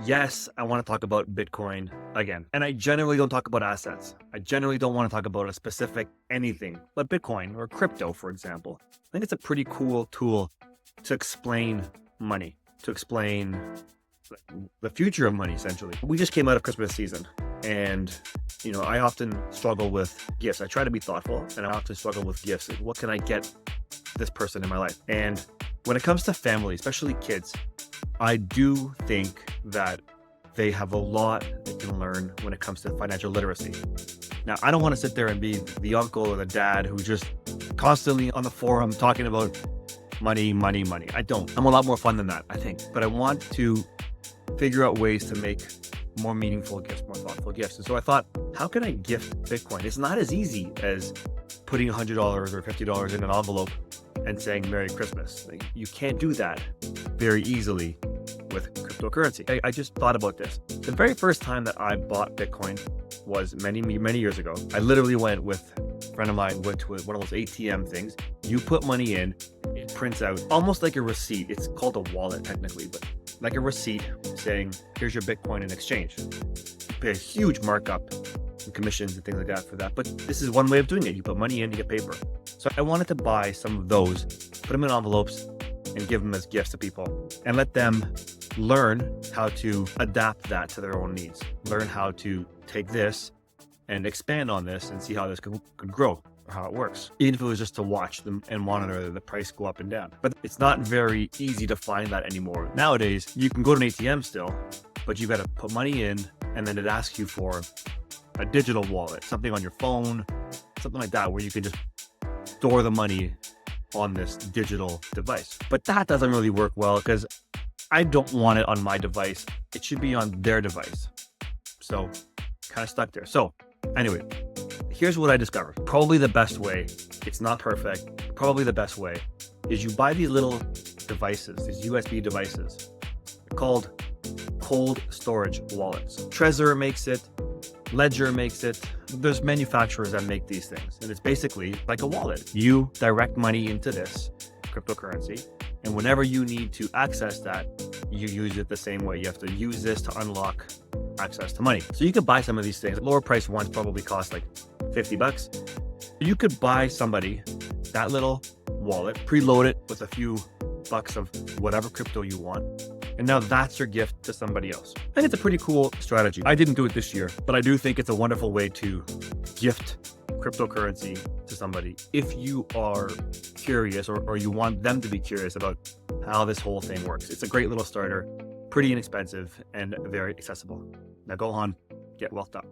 Yes, I want to talk about Bitcoin again. And I generally don't talk about assets. I generally don't want to talk about a specific anything, but Bitcoin or crypto, for example. I think it's a pretty cool tool to explain money, to explain the future of money, essentially. We just came out of Christmas season and, I often struggle with gifts. I try to be thoughtful and I often struggle with gifts. What can I get this person in my life? And when it comes to family, especially kids, I do think that they have a lot they can learn when it comes to financial literacy. Now, I don't want to sit there and be the uncle or the dad who's just constantly on the forum talking about money, money, money. I don't. I'm a lot more fun than that, I think. But I want to figure out ways to make more meaningful gifts, more thoughtful gifts. And so I thought, how can I gift Bitcoin? It's not as easy as putting $100 or $50 in an envelope and saying Merry Christmas. You can't do that very easily with cryptocurrency. I just thought about this. The very first time that I bought Bitcoin was many years ago. I literally went with a friend of mine, went to one of those ATM things. You put money in, it prints out almost like a receipt. It's called a wallet technically, but like a receipt saying, here's your Bitcoin in exchange. You pay a huge markup and commissions and things like that for that. But this is one way of doing it. You put money in, you get paper. So I wanted to buy some of those, put them in envelopes and give them as gifts to people and let them learn how to adapt that to their own needs. Learn how to take this and expand on this and see how this could grow or how it works. Even if it was just to watch them and monitor the price go up and down. But it's not very easy to find that anymore. Nowadays, you can go to an ATM still, but you got to put money in and then it asks you for a digital wallet, something on your phone, something like that, where you can just store the money on this digital device. But that doesn't really work well because I don't want it on my device. It should be on their device. So kind of stuck there. So anyway, here's what I discovered. Probably the best way, it's not perfect, probably the best way is you buy these little devices, these USB devices. They're called cold storage wallets. Trezor makes it, Ledger makes it. There's manufacturers that make these things. And it's basically like a wallet. You direct money into this cryptocurrency. And whenever you need to access that, you use it the same way. You have to use this to unlock access to money. So you could buy some of these things. Lower price ones probably cost like $50. You could buy somebody that little wallet, preload it with a few bucks of whatever crypto you want. And now that's your gift to somebody else. I think it's a pretty cool strategy. I didn't do it this year, but I do think it's a wonderful way to gift cryptocurrency to somebody if you are curious or you want them to be curious about how this whole thing works. It's a great little starter, pretty inexpensive and very accessible. Now go on, get wealthed up.